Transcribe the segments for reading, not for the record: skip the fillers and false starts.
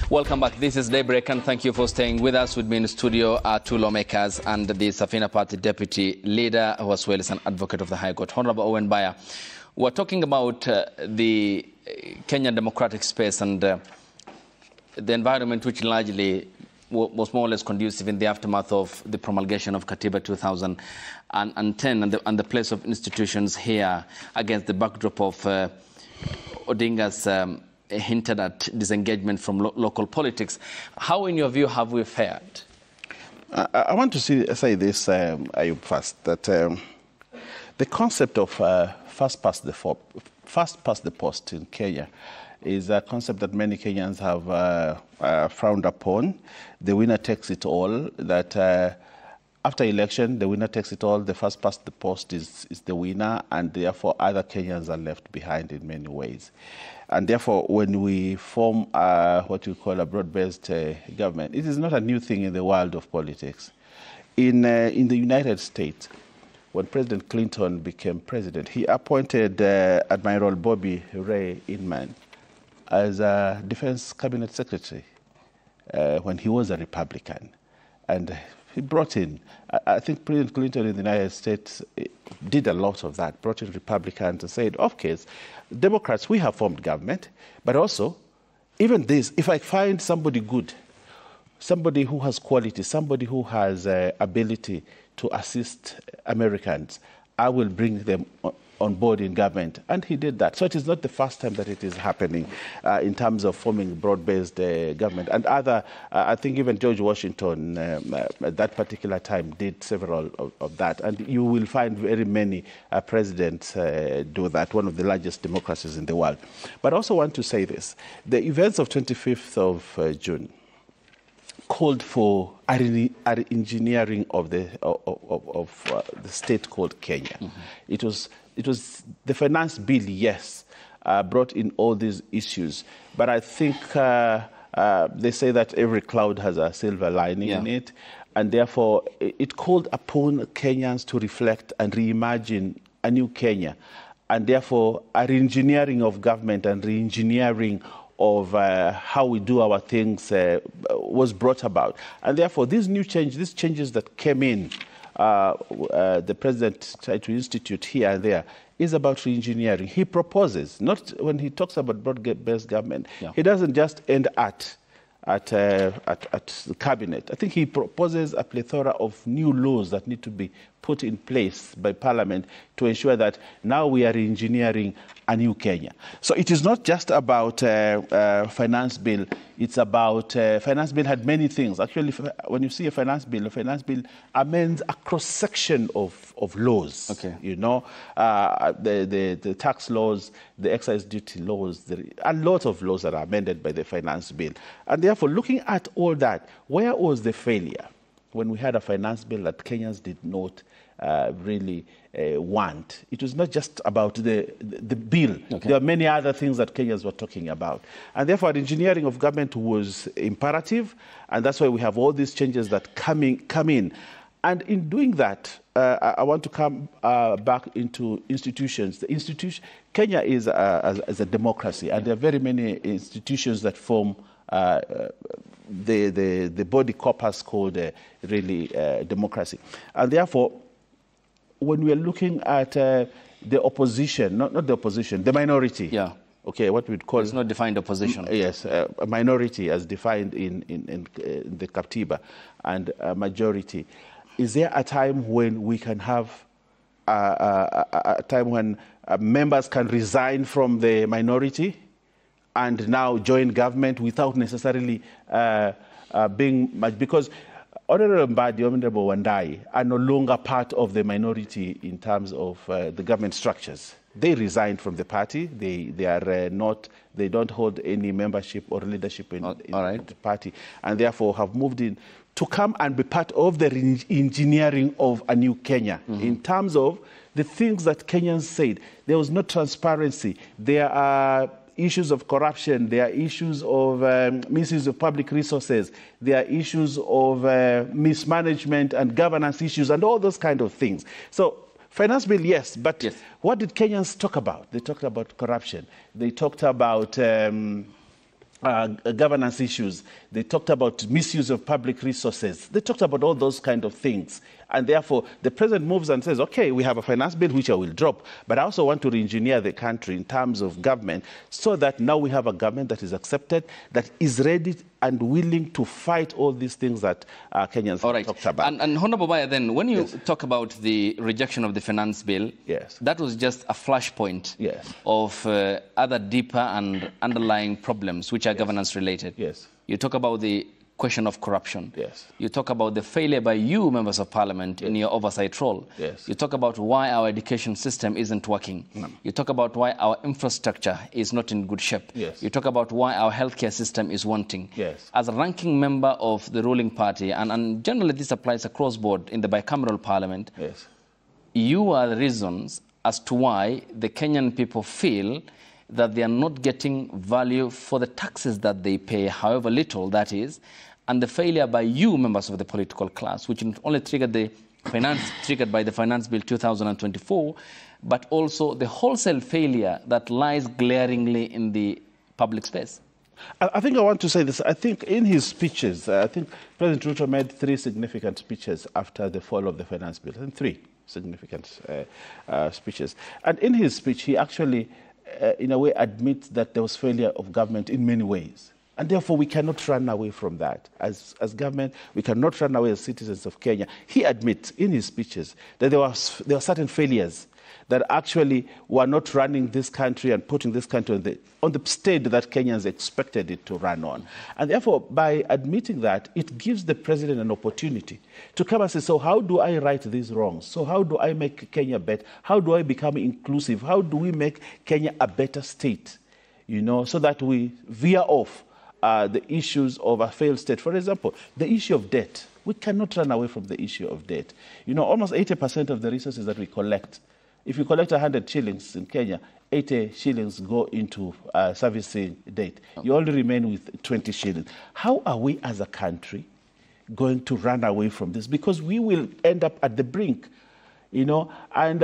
Welcome back. This is Daybreak, and thank you for staying with us. With me in the studio are two lawmakers and the Safina Party deputy leader, who as well is an advocate of the High Court, Honorable Owen Baya. We're talking about the Kenyan democratic space and the environment which largely was more or less conducive in the aftermath of the promulgation of Katiba 2010 and the place of institutions here against the backdrop of Odinga's hinted at disengagement from local politics. How, in your view, have we fared? I want to say this, Ayub, first, that the concept of first past the post in Kenya is a concept that many Kenyans have frowned upon. The winner takes it all, that after election, the winner takes it all, the first past the post is the winner, and therefore other Kenyans are left behind in many ways. And therefore, when we form what we call a broad-based government, it is not a new thing in the world of politics. In the United States, when President Clinton became president, he appointed Admiral Bobby Ray Inman as a defense cabinet secretary when he was a Republican. And he brought in, I think President Clinton in the United States did a lot of that, brought in Republicans and said, okay, Democrats, we have formed government, but also, even this, if I find somebody good, somebody who has quality, somebody who has ability to assist Americans, I will bring them on board in government. And he did that. So it is not the first time that it is happening in terms of forming broad-based government. And I think even George Washington at that particular time did several of that. And you will find very many presidents do that, one of the largest democracies in the world. But I also want to say this. The events of 25th of June called for engineering of the state called Kenya. Mm-hmm. It was the finance bill, yes, brought in all these issues. But I think they say that every cloud has a silver lining in it. And therefore, it called upon Kenyans to reflect and reimagine a new Kenya. And therefore, a re-engineering of government and re-engineering of how we do our things was brought about. And therefore, these changes that came in, the president tried to institute here and there, is about re-engineering. He proposes, not when he talks about broad-based government, he doesn't just end at the cabinet. I think he proposes a plethora of new laws that need to be put in place by Parliament to ensure that now we are engineering a new Kenya. So it is not just about finance bill. It's about finance bill had many things. Actually, when you see a finance bill amends a cross-section of laws. Okay. You know, the tax laws, the excise duty laws, a lot of laws that are amended by the finance bill. And therefore, looking at all that, where was the failure when we had a finance bill that Kenyans did not really want? It was not just about the bill. Okay. There are many other things that Kenyans were talking about. And therefore, the engineering of government was imperative, and that's why we have all these changes that come in. And in doing that, I want to come back into institutions. Kenya is a democracy, and there are very many institutions that form the body corpus called democracy. And therefore, when we are looking at the opposition, not the opposition, the minority. Yeah. Okay, what we'd call... It's not defined opposition. Yes, a minority as defined in the Katiba, and a majority. Is there a time when we can have a time when members can resign from the minority and now join government without necessarily being much? Because Honorable Mbadi, Honorable Wandai are no longer part of the minority in terms of the government structures. They resigned from the party. They are not. They don't hold any membership or leadership in the party, and therefore have moved in to come and be part of the engineering of a new Kenya. Mm-hmm. In terms of the things that Kenyans said, there was no transparency. There are issues of corruption, there are issues of misuse of public resources, there are issues of mismanagement and governance issues and all those kind of things. So finance bill, yes, but what did Kenyans talk about? They talked about corruption. They talked about governance issues. They talked about misuse of public resources. They talked about all those kind of things. And therefore, the president moves and says, okay, we have a finance bill, which I will drop, but I also want to re-engineer the country in terms of government so that now we have a government that is accepted, that is ready and willing to fight all these things that Kenyans have talked about. And Honorable Baya, then, when you talk about the rejection of the finance bill, that was just a flashpoint of other deeper and underlying problems which are governance-related. You talk about the question of corruption. You talk about the failure by you, members of parliament, in your oversight role. You talk about why our education system isn't working. You talk about why our infrastructure is not in good shape. You talk about why our healthcare system is wanting. As a ranking member of the ruling party, and generally this applies across board in the bicameral parliament, you are the reasons as to why the Kenyan people feel that they are not getting value for the taxes that they pay, however little that is, and the failure by you, members of the political class, which not only triggered by the Finance Bill 2024, but also the wholesale failure that lies glaringly in the public space. I think I want to say this. I think in his speeches, I think President Ruto made 3 significant speeches after the fall of the Finance Bill, and 3 significant speeches. And in his speech, he actually in a way admits that there was failure of government in many ways. And therefore, we cannot run away from that. As government, we cannot run away as citizens of Kenya. He admits in his speeches that there were certain failures that actually were not running this country and putting this country on the stage that Kenyans expected it to run on. And therefore, by admitting that, it gives the president an opportunity to come and say, so how do I right these wrongs? So how do I make Kenya better? How do I become inclusive? How do we make Kenya a better state? You know, so that we veer off the issues of a failed state. For example, the issue of debt. We cannot run away from the issue of debt. You know, almost 80% of the resources that we collect, if you collect 100 shillings in Kenya, 80 shillings go into servicing debt. You only remain with 20 shillings. How are we as a country going to run away from this? Because we will end up at the brink, you know. And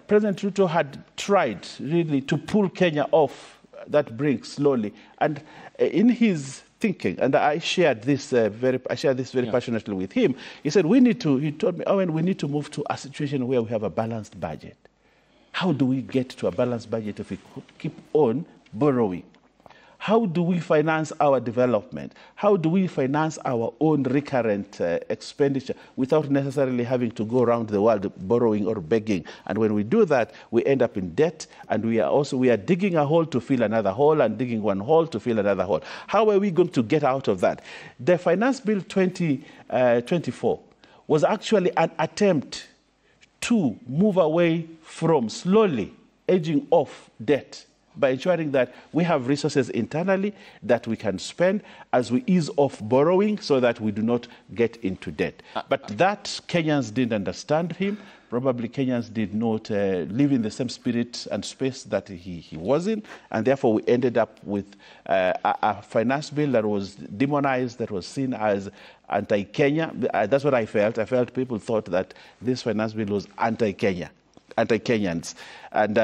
President Ruto had tried really to pull Kenya off that brink slowly. And in his thinking, and I shared this very passionately with him, he said, he told me, Owen, we need to move to a situation where we have a balanced budget. How do we get to a balanced budget if we keep on borrowing? How do we finance our development? How do we finance our own recurrent expenditure without necessarily having to go around the world borrowing or begging? And when we do that, we end up in debt, and we are digging a hole to fill another hole and digging one hole to fill another hole. How are we going to get out of that? The Finance Bill 2024 was actually an attempt to move away from slowly edging off debt by ensuring that we have resources internally that we can spend as we ease off borrowing so that we do not get into debt. But that Kenyans didn't understand him. Probably Kenyans did not live in the same spirit and space that he was in, and therefore we ended up with a finance bill that was demonized, that was seen as anti-Kenya. That's what I felt. I felt people thought that this finance bill was anti-Kenya. Anti-Kenyans. And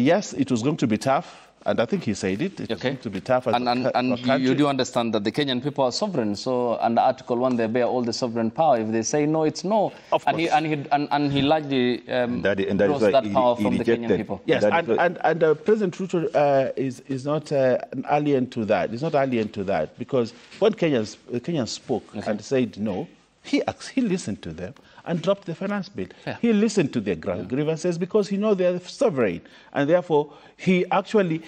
yes, it was going to be tough, and I think he said it. It was going to be tough. And you do understand that the Kenyan people are sovereign, so under Article 1 they bear all the sovereign power. If they say no, it's no. Of course. And he largely draws that power from the Kenyan people. Yes, and President Ruto is not an alien to that. He's not alien to that, because when Kenyans spoke and said no, he listened to them and dropped the finance bill. He listened to their grievances because he knows they're sovereign. And therefore, he actually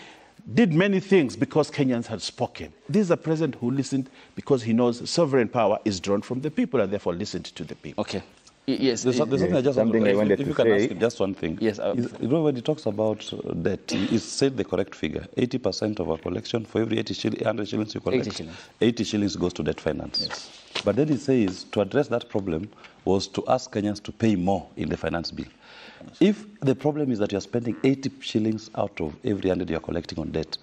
did many things because Kenyans had spoken. This is a president who listened because he knows sovereign power is drawn from the people and therefore listened to the people. Okay. Yes. There's something I just something I wanted if to you can say. ask just one thing. Yes. You know, when he talks about debt, he said the correct figure. 80% of our collection, for every 100 shillings you collect, 80 shillings goes to debt finance. Yes. But then he says to address that problem was to ask Kenyans to pay more in the finance bill. Yes. If the problem is that you're spending 80 shillings out of every 100 you're collecting on debt,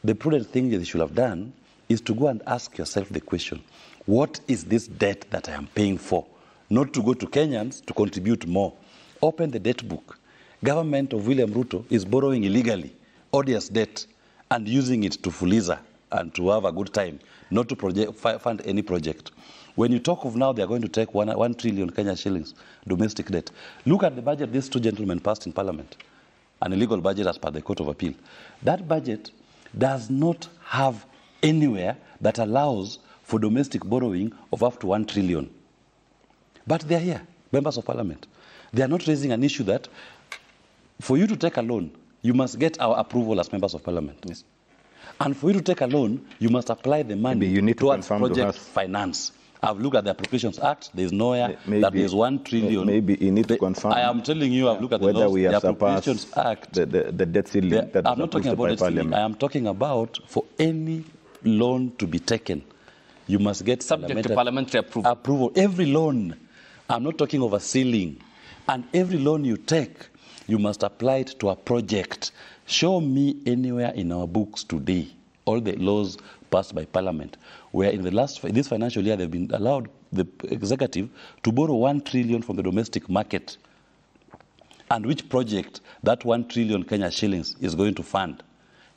the prudent thing that you should have done is to go and ask yourself the question, what is this debt that I am paying for? Not to go to Kenyans to contribute more. Open the debt book. Government of William Ruto is borrowing illegally, odious debt, and using it to fuliza and to have a good time, not to fund any project. When you talk of now they are going to take 1 trillion Kenya shillings domestic debt, look at the budget these two gentlemen passed in Parliament, an illegal budget as per the Court of Appeal. That budget does not have anywhere that allows for domestic borrowing of up to 1 trillion. But they are here, members of Parliament. They are not raising an issue that for you to take a loan, you must get our approval as members of Parliament. Yes. And for you to take a loan, you must apply the money towards project finance. I've looked at the Appropriations Act. There's nowhere that there's 1 trillion. Maybe you need to confirm. I am telling you, I've looked at the laws, we have the Appropriations Act. The debt ceiling. I'm not talking about debt ceiling. I am talking about for any loan to be taken, you must get subject to parliamentary approval. Every loan. I'm not talking of a ceiling. And every loan you take, you must apply it to a project. Show me anywhere in our books today, all the laws passed by Parliament, where in this financial year they've been allowed the executive to borrow 1 trillion from the domestic market, and which project that 1 trillion Kenya shillings is going to fund.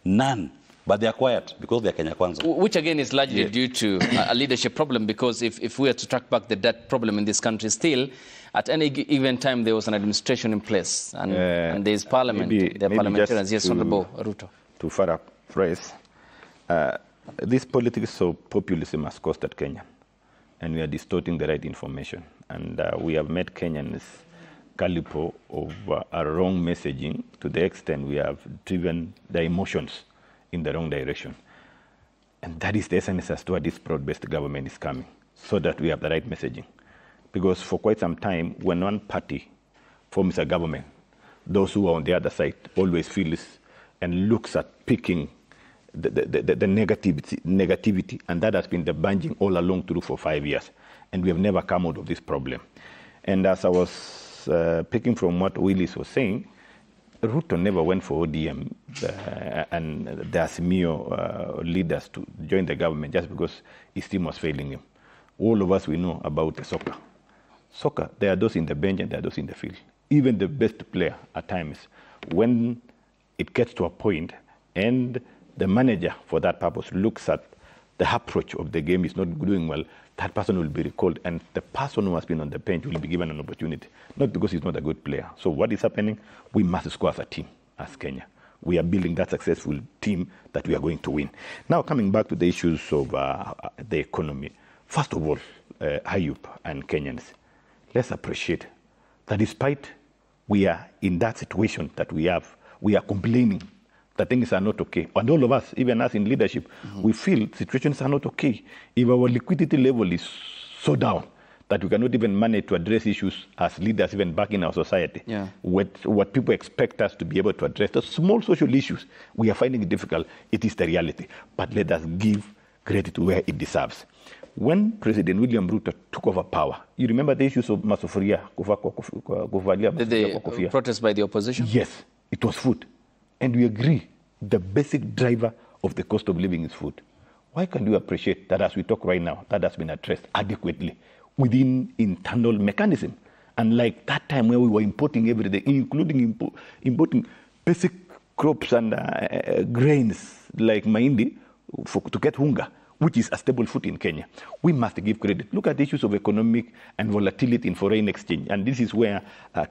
None. But they are quiet because they are Kenya Kwanza. Which again is largely due to a leadership problem, because if we are to track back the debt problem in this country, still at any given time there was an administration in place, and there is parliament, there are parliamentarians. Yes, Honorable Ruto. To paraphrase, this politics of populism has costed Kenya, and we are distorting the right information. And we have made Kenyans gullible of a wrong messaging to the extent we have driven their emotions in the wrong direction. And that is the essence as to why this broad-based government is coming, so that we have the right messaging. Because for quite some time, when one party forms a government, those who are on the other side always feels and looks at picking the negativity, and that has been the bunging all along through for 5 years. And we have never come out of this problem. And as I was picking from what Willis was saying, Ruto never went for ODM and the Azimio leaders to join the government just because his team was failing him. All of us, we know about soccer. Soccer, there are those in the bench and there are those in the field. Even the best player at times, when it gets to a point and the manager for that purpose looks at the approach of the game is not doing well, that person will be recalled, and the person who has been on the bench will be given an opportunity, not because he's not a good player. So what is happening? We must score as a team, as Kenya. We are building that successful team that we are going to win. Now, coming back to the issues of the economy, first of all, Ayub and Kenyans, let's appreciate that despite we are in that situation that we are complaining that things are not okay. And all of us, even us in leadership, we feel situations are not okay. If our liquidity level is so down that we cannot even manage to address issues as leaders, even back in our society, what people expect us to be able to address, the small social issues, we are finding it difficult. It is the reality. But let us give credit to where it deserves. When President William Ruto took over power, you remember the issues of masufuria, the protest by the opposition? Yes, it was food. And we agree the basic driver of the cost of living is food. Why can't we appreciate that as we talk right now, that has been addressed adequately within internal mechanism? Unlike that time where we were importing everything, including importing basic crops and grains like mahindi to get hunger, which is a staple food in Kenya. We must give credit. Look at the issues of economic and volatility in foreign exchange. And this is where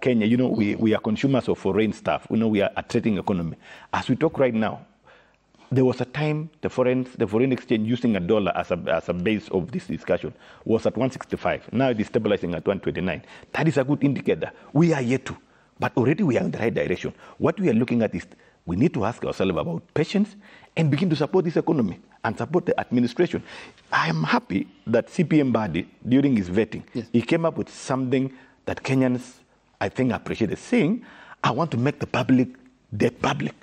Kenya, we are consumers of foreign stuff. We are a trading economy. As we talk right now, there was a time the foreign exchange using a dollar as a base of this discussion was at 165. Now it is stabilizing at 129. That is a good indicator. We are yet to, but already we are in the right direction. What we are looking at is we need to ask ourselves about patience and begin to support this economy and support the administration. I am happy that CPM Badi, during his vetting, he came up with something that Kenyans, I think, appreciated, saying, I want to make the public debt public,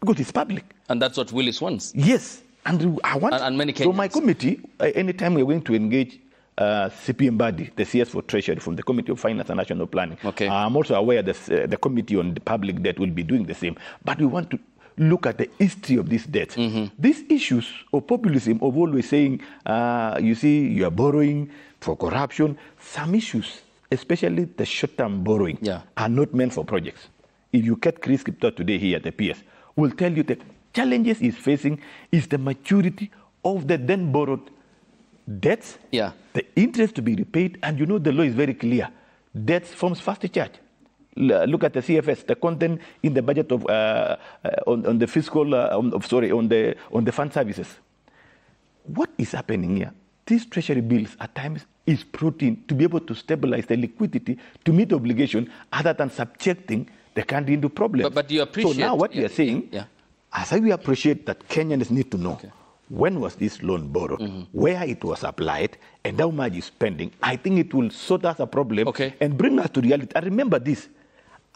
because it's public. And that's what Willis wants. Yes. And I want, and many Kenyans. So my committee, anytime we're going to engage CPM Badi, the CS for Treasury from the Committee of Finance and National Planning, I'm also aware that the Committee on the Public Debt will be doing the same. But we want to look at the history of this debt. These issues of populism, of always saying, you are borrowing for corruption, some issues, especially the short-term borrowing, are not meant for projects. If you get Chris Kipto today here at the PS, we'll tell you that challenges he's facing is the maturity of the then borrowed debts, the interest to be repaid, and you know the law is very clear. Debts forms first charge. Look at the CFS, the content in the budget of on the fiscal, on the fund services. What is happening here? These treasury bills at times is brought in to be able to stabilize the liquidity to meet the obligation, other than subjecting the country into problems. But you appreciate. So now what we are saying, as we appreciate that Kenyans need to know when was this loan borrowed, where it was applied, and how much is spending. I think it will sort us a problem and bring us to reality. And remember this,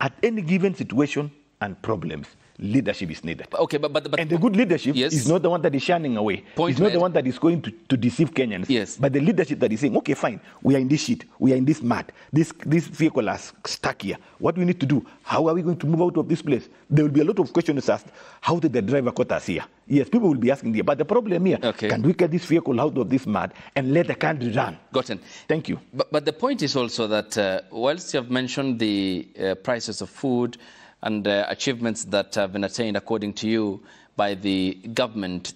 at any given situation and problems, leadership is needed. But and the good leadership is not the one that is shining away. It's not the one that is going to deceive Kenyans. But the leadership that is saying, okay, fine, we are in this shit, we are in this mud, this vehicle is stuck here. What do we need to do? How are we going to move out of this place? There will be a lot of questions asked. How did the driver caught us here? Yes, people will be asking here. But the problem here, can we get this vehicle out of this mud and let the country run? Gotten. Thank you. But the point is also that whilst you have mentioned the prices of food and achievements that have been attained, according to you, by the government,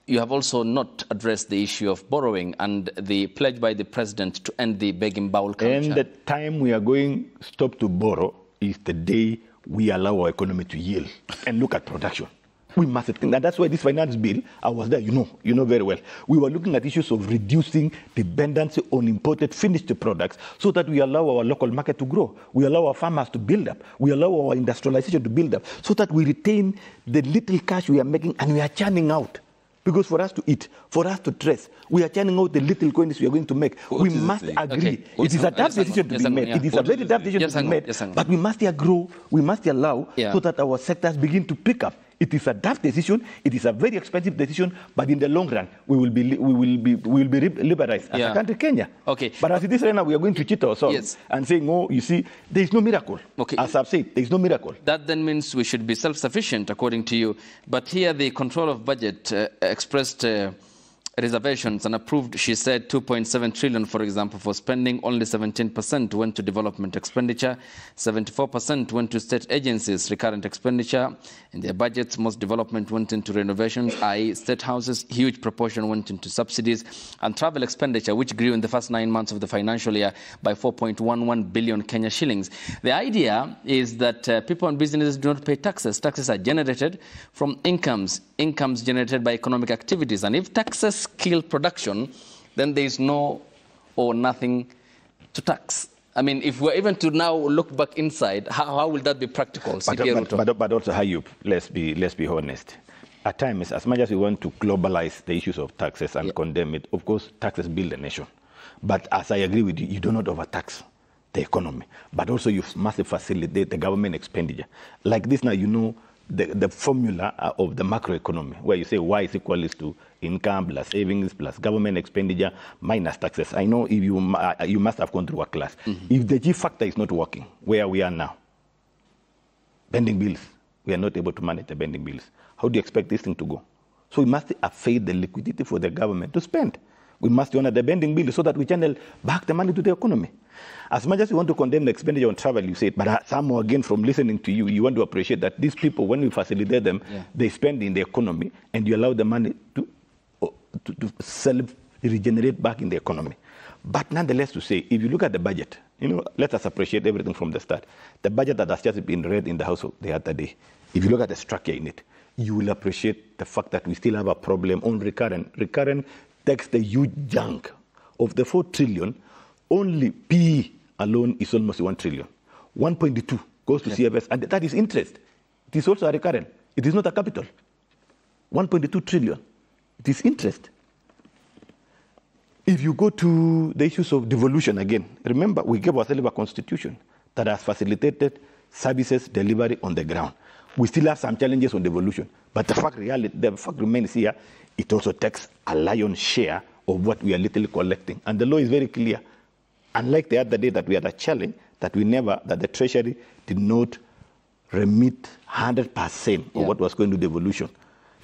you have also not addressed the issue of borrowing and the pledge by the president to end the begging bowl culture. And the time we are going stop to borrow is the day we allow our economy to yield and look at production. We must think, and that's why this finance bill, I was there, you know very well. We were looking at issues of reducing dependency on imported finished products so that we allow our local market to grow. We allow our farmers to build up. We allow our industrialization to build up so that we retain the little cash we are making and we are churning out. Because for us to eat, for us to dress, we are churning out the little coins we are going to make. We must agree. It is a tough decision to be made. It is a very tough decision to be made. But we must grow, we must allow so that our sectors begin to pick up. It is a tough decision. It is a very expensive decision. But in the long run, we will be liberalized as a country, Kenya. But as it is right now, we are going to cheat ourselves and saying, oh, you see, there is no miracle. As I've said, there is no miracle. That then means we should be self-sufficient, according to you. But here, the control of budget expressed reservations and approved, she said, 2.7 trillion, for example, for spending. Only 17% went to development expenditure. 74% went to state agencies' recurrent expenditure. In their budgets, most development went into renovations, i.e. state houses. Huge proportion went into subsidies and travel expenditure, which grew in the first 9 months of the financial year by 4.11 billion Kenya shillings. The idea is that people and businesses do not pay taxes. Taxes are generated from incomes generated by economic activities. And if taxes kill production, then there is no or nothing to tax. I mean, if we're even to now look back inside, how will that be practical? But also, Hayub, let's be honest. At times, as much as we want to globalize the issues of taxes and condemn it, of course, taxes build a nation. But as I agree with you, you do not overtax the economy. But also, you must facilitate the government expenditure. Like this now, you know, the formula of the macroeconomy, where you say Y is equal to income plus savings plus government expenditure minus taxes. I know if you must have gone through a class. If the G factor is not working, where we are now, bending bills, we are not able to manage the bending bills. How do you expect this thing to go? So we must afford the liquidity for the government to spend. We must honor the bending bill so that we channel back the money to the economy. As much as you want to condemn the expenditure on travel, you say it, but somehow again from listening to you, you want to appreciate that these people, when we facilitate them, they spend in the economy and you allow the money to self-regenerate back in the economy. But nonetheless to say, if you look at the budget, you know, let us appreciate everything from the start. The budget that has just been read in the House the other day, if you look at the structure in it, you will appreciate the fact that we still have a problem on recurrent. Recurrent takes the huge chunk of the 4 trillion, only PE alone is almost 1 trillion. 1.2 goes to CFS, and that is interest. It is also a recurrent. It is not a capital. 1.2 trillion. It is interest. If you go to the issues of devolution again, remember we gave ourselves a constitution that has facilitated services delivery on the ground. We still have some challenges on devolution, but the fact remains here, it also takes a lion's share of what we are literally collecting. And the law is very clear. Unlike the other day that we had a challenge that the Treasury did not remit 100% of what was going to devolution,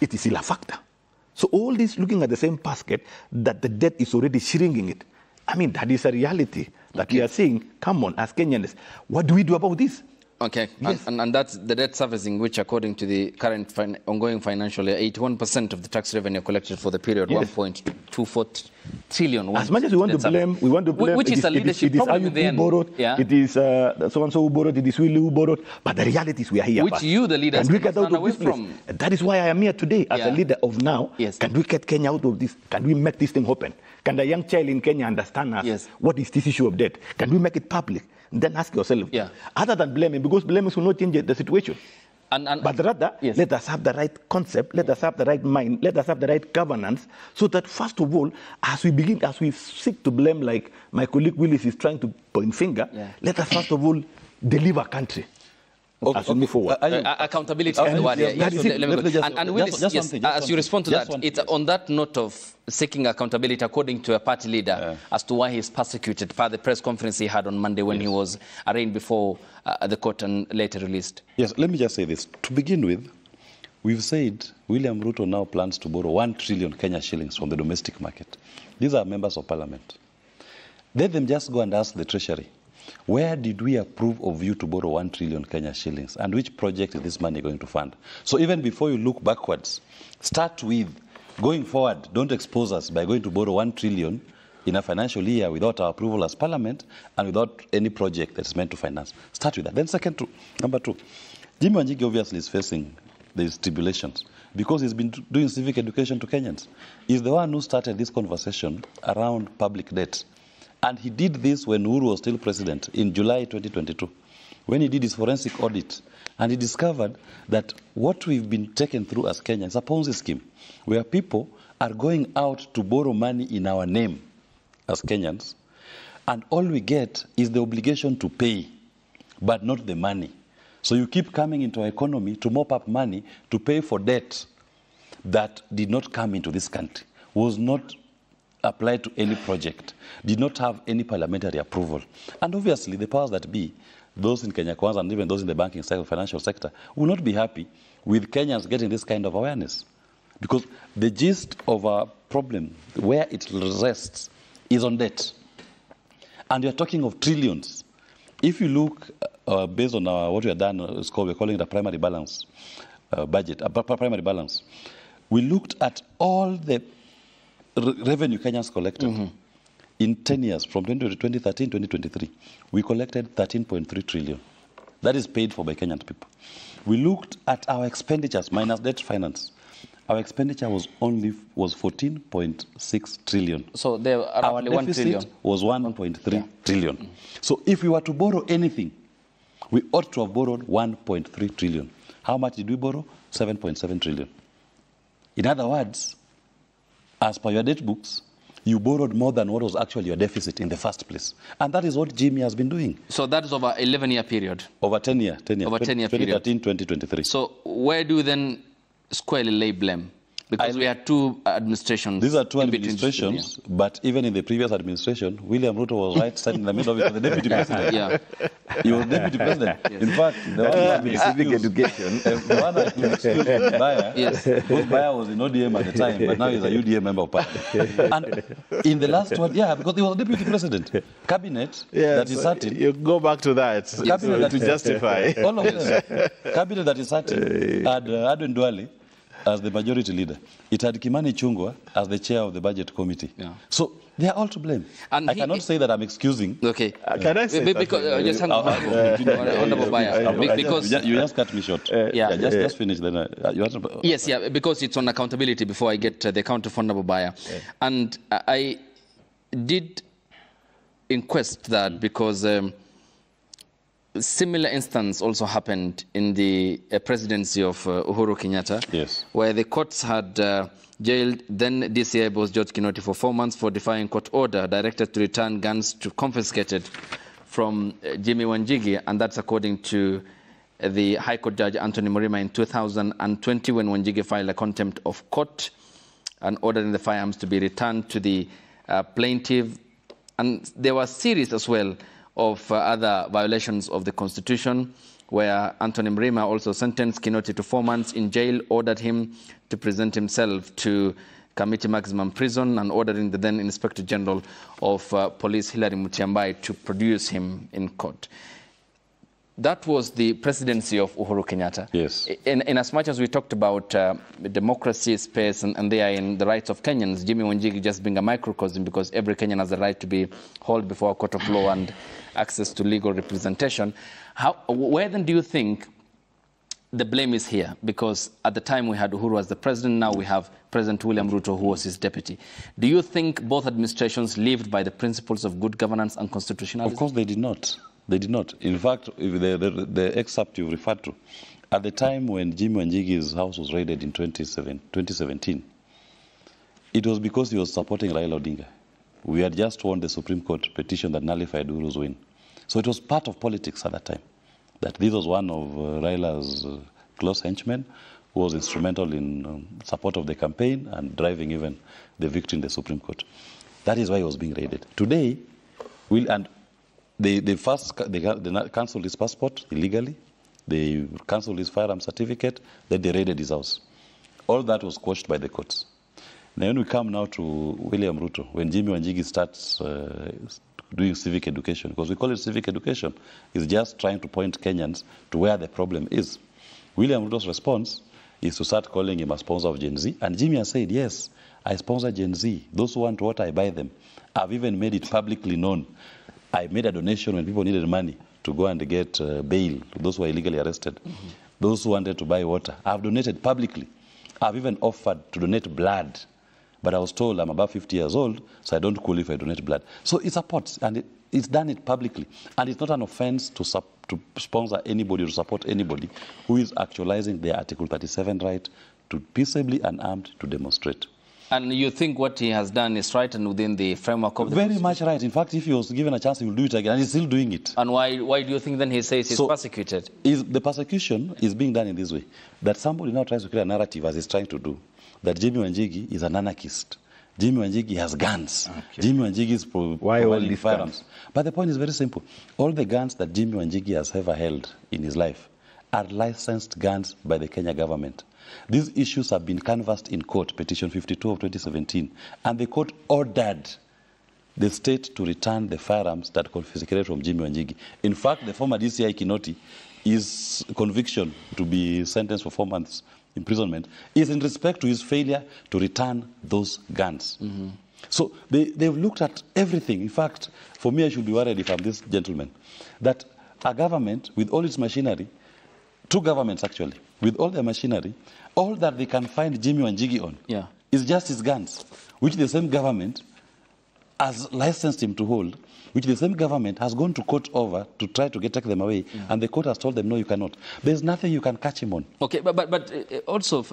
it is still a factor. So all this looking at the same basket, that the debt is already shrinking it. I mean, that is a reality that we are saying, come on, as Kenyans, what do we do about this? Okay, Yes. and that's the debt servicing, which according to the current ongoing financial year, 81% of the tax revenue collected for the period, Yes. 1.24 trillion. As much as we want to blame, Which is a leadership problem Ayub then. who borrowed, Yeah. it is so-and-so who borrowed, it is Willie who borrowed, but the reality is we are here. Which you, the leaders, can we cannot get out run of away this place? from. That is why I am here today as Yeah. a leader of now. Yes. Can we get Kenya out of this? Can we make this thing happen? Can the young child in Kenya understand us? Yes. What is this issue of debt? Can we make it public? Then ask yourself, Yeah. other than blaming, because blaming will not change the situation. But rather, yes. let us have the right concept, let us have the right mind, let us have the right governance, so that first of all, as we seek to blame, like my colleague Willis is trying to point finger, let us first of all deliver country. Okay, as we move forward. Accountability is the word here. that is it. Let me go. Just- And Willis, just one yes, thing, just as one you thing. respond to Just that, one it's thing. on that note of seeking accountability according to a party leader as to why he's persecuted by the press conference he had on Monday when he was arraigned before the court and later released. Yes, let me just say this. To begin with, we've said William Ruto now plans to borrow 1 trillion Kenya shillings from the domestic market. These are members of parliament. Let them just go and ask the treasury, where did we approve of you to borrow 1 trillion Kenya shillings, and which project is this money going to fund? So even before you look backwards, start with going forward. Don't expose us by going to borrow 1 trillion in a financial year without our approval as parliament and without any project that's meant to finance. Start with that. Then number two, Jimmy Wanjigi obviously is facing these tribulations because he's been doing civic education to Kenyans. He's the one who started this conversation around public debt. And he did this when Uhuru was still president in July 2022, when he did his forensic audit. And he discovered that what we've been taken through as Kenyans is a Ponzi scheme, where people are going out to borrow money in our name as Kenyans, and all we get is the obligation to pay, but not the money. So you keep coming into our economy to mop up money to pay for debt that did not come into this country, was not applied to any project, did not have any parliamentary approval. And obviously the powers that be, those in Kenya Kwanza and even those in the banking sector, financial sector, will not be happy with Kenyans getting this kind of awareness. Because the gist of our problem, where it rests, is on debt. And you're talking of trillions. If you look, based on what we have done, we're calling it a primary balance budget, a primary balance. We looked at all the revenue Kenyans collected in 10 years, from 2013 to 2023. We collected 13.3 trillion. That is paid for by Kenyan people. We looked at our expenditures minus debt finance. Our expenditure was 14.6 trillion. So there are Our roughly 1 deficit trillion. was 1.3 trillion. So if we were to borrow anything, we ought to have borrowed 1.3 trillion. How much did we borrow? 7.7 trillion. In other words, as per your debt books, you borrowed more than what was actually your deficit in the first place. And that is what Jimmy has been doing. So that is over 11-year period. Over 10 years. Over 10-year period. 2013, 2023. So where do we then squarely lay blame? Because we had two administrations. These are two in between, administrations, but even in the previous administration, William Ruto was right standing in the middle of it as the deputy president. Yeah. He was deputy president. In fact, the one who has been Civic excused, education. the one who has been excused was Baya. Yes. Because Baya was in ODM at the time, but now he's a UDM member of parliament. And in the last one, because he was deputy president. Cabinet that is certain. You go back to that Cabinet that to is- justify. All of them. Cabinet that is certain had Adwin Duale as the majority leader. It had Kimani Chungwa as the chair of the budget committee. Yeah. So they are all to blame. And I cannot say that I'm excusing. Okay. Can I say Because, something? just hang on. Honorable Baya. Because, You just cut me short. Just finish. Then you have to, yes, because it's on accountability before I get the account of Honorable Baya. And I did inquest that because similar instance also happened in the presidency of Uhuru Kenyatta, Yes. where the courts had jailed then DCI boss George Kinoti for 4 months for defying court order directed to return guns to confiscated from Jimmy Wanjigi, and that's according to the High Court Judge Anthony Murima in 2020 when Wanjigi filed a contempt of court and ordering the firearms to be returned to the plaintiff. And there were a series as well of other violations of the Constitution, where Anthony Mrima also sentenced Kinoti to 4 months in jail, ordered him to present himself to Committee Maximum Prison, and ordering the then Inspector General of Police Hilary Mutyambai to produce him in court. that was the presidency of Uhuru Kenyatta. Yes. In as much as we talked about democracy, space, and they are in the rights of Kenyans, Jimmy Wanjigi just being a microcosm because every Kenyan has the right to be held before a court of law and access to legal representation. Where then do you think the blame is here? Because at the time we had Uhuru as the president, now we have President William Ruto, who was his deputy. Do you think both administrations lived by the principles of good governance and constitutionalism? Of course they did not. They did not. In fact, if the excerpt you referred to, at the time when Jimmy Wanjigi's house was raided in 2017, it was because he was supporting Raila Odinga. We had just won the Supreme Court petition that nullified Uhuru's win. So it was part of politics at that time, that this was one of Raila's close henchmen who was instrumental in support of the campaign and driving even the victory in the Supreme Court. That is why he was being raided. Today, they cancelled his passport illegally. They cancelled his firearm certificate. Then they raided his house. All that was quashed by the courts. Now when we come now to William Ruto, when Jimmy Wanjigi starts doing civic education, because we call it civic education, he's just trying to point Kenyans to where the problem is. William Ruto's response is to start calling him a sponsor of Gen Z. And Jimmy has said, yes, I sponsor Gen Z. Those who want water, I buy them. I've even made it publicly known. I made a donation when people needed money to go and get bail to those who were illegally arrested. Mm-hmm. Those who wanted to buy water, I've donated publicly. I've even offered to donate blood. But I was told I'm above 50 years old, so I don't qualify if I donate blood. So it supports, and it's done it publicly. And it's not an offense to sponsor anybody or support anybody who is actualizing their Article 37 right to peaceably and armed to demonstrate. And you think what he has done is right and within the framework of the Very much right. In fact, if he was given a chance, he will do it again, and he's still doing it. And why do you think then he says he's persecuted? The persecution is being done in this way, that somebody now tries to create a narrative, as he's trying to do, that Jimmy Wanjigi is an anarchist. Jimmy Wanjigi has guns. Okay. Jimmy Wanjigi is providing firearms. But the point is very simple. All the guns that Jimmy Wanjigi has ever held in his life are licensed guns by the Kenya government. These issues have been canvassed in court, Petition 52 of 2017, and the court ordered the state to return the firearms that confiscated from Jimmy Wanjigi. In fact, the former DCI Kinoti, his conviction to be sentenced for 4 months imprisonment is in respect to his failure to return those guns. Mm-hmm. So they've looked at everything. In fact, for me, I should be worried if I'm this gentleman, that a government with all its machinery, two governments actually, with all their machinery, all that they can find Jimmy Wanjigi on is just his guns, which the same government has licensed him to hold, which the same government has gone to court over to try to take them away, and the court has told them, no, you cannot. There's nothing you can catch him on. Okay, but also,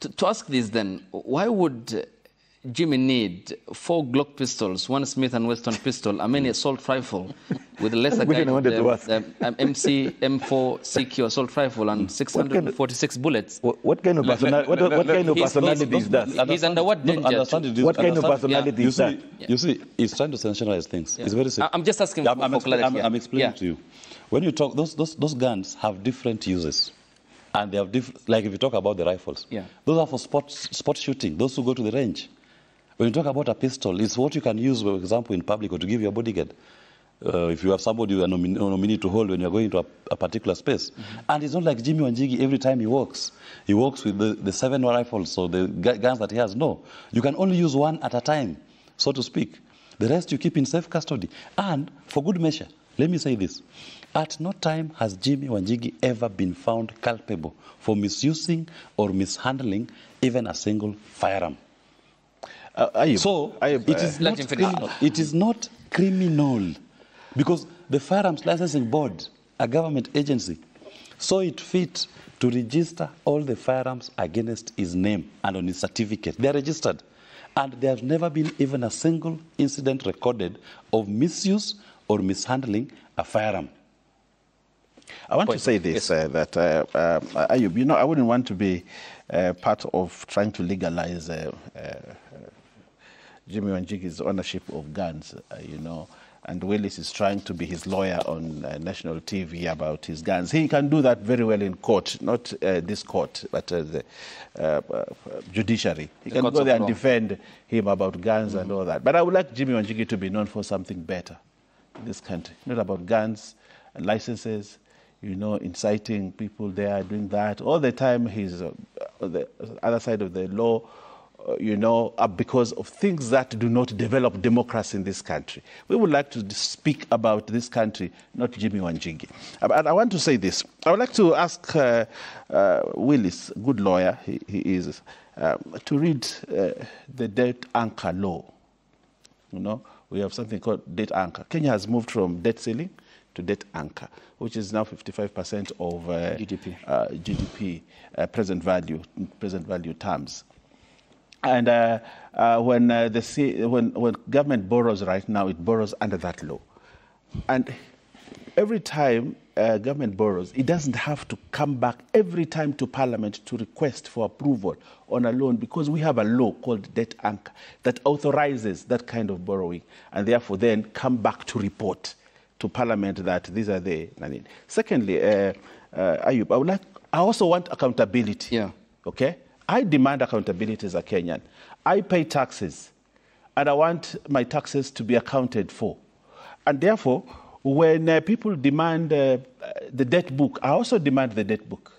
to ask this then, why would Jimmy need 4 Glock pistols, 1 Smith & Wesson pistol, a mini assault rifle with a lesser guide, the MC M4 CQ assault rifle and 646 bullets? What kind of personality is that? He's under what danger? What kind of personality is that? You see, he's trying to sensationalize things. It's very simple. I'm just asking for clarity. I'm explaining to you. When you talk, those guns have different uses. And they have like if you talk about the rifles, those are for sport shooting, those who go to the range. When you talk about a pistol, it's what you can use, for example, in public or to give your bodyguard. If you have somebody you are nominee to hold when you're going to a particular space. Mm-hmm. And it's not like Jimmy Wanjigi every time he walks with the 7 rifles or the guns that he has. No. You can only use one at a time, so to speak. The rest you keep in safe custody. And for good measure, let me say this. At no time has Jimmy Wanjigi ever been found culpable for misusing or mishandling even a single firearm. It is not criminal because the Firearms Licensing Board, a government agency, saw it fit to register all the firearms against his name and on his certificate. They are registered. And there has never been even a single incident recorded of misuse or mishandling a firearm. I want to say this, that Ayub, I wouldn't want to be part of trying to legalize Jimmy Wanjigi's ownership of guns, and Willis is trying to be his lawyer on national TV about his guns. He can do that very well in court, not this court, but the judiciary. He can go there and defend him about guns and all that. But I would like Jimmy Wanjigi to be known for something better in this country, not about guns and licenses. you know, inciting people there, doing that. All the time he's on the other side of the law, you know, because of things that do not develop democracy in this country. We would like to speak about this country, not Jimmy Wanjigi. But I want to say this. I would like to ask Willis, good lawyer he is, to read the debt anchor law. You know, we have something called debt anchor. Kenya has moved from debt ceiling to debt anchor, which is now 55% of GDP, present value terms. And when government borrows right now, it borrows under that law. And every time government borrows, it doesn't have to come back every time to Parliament to request for approval on a loan, because we have a law called debt anchor that authorizes that kind of borrowing, and therefore then come back to report to Parliament that these are the. Secondly, Ayub, I also want accountability. Yeah. Okay. I demand accountability as a Kenyan. I pay taxes, and I want my taxes to be accounted for. And therefore, when people demand the debt book, I also demand the debt book.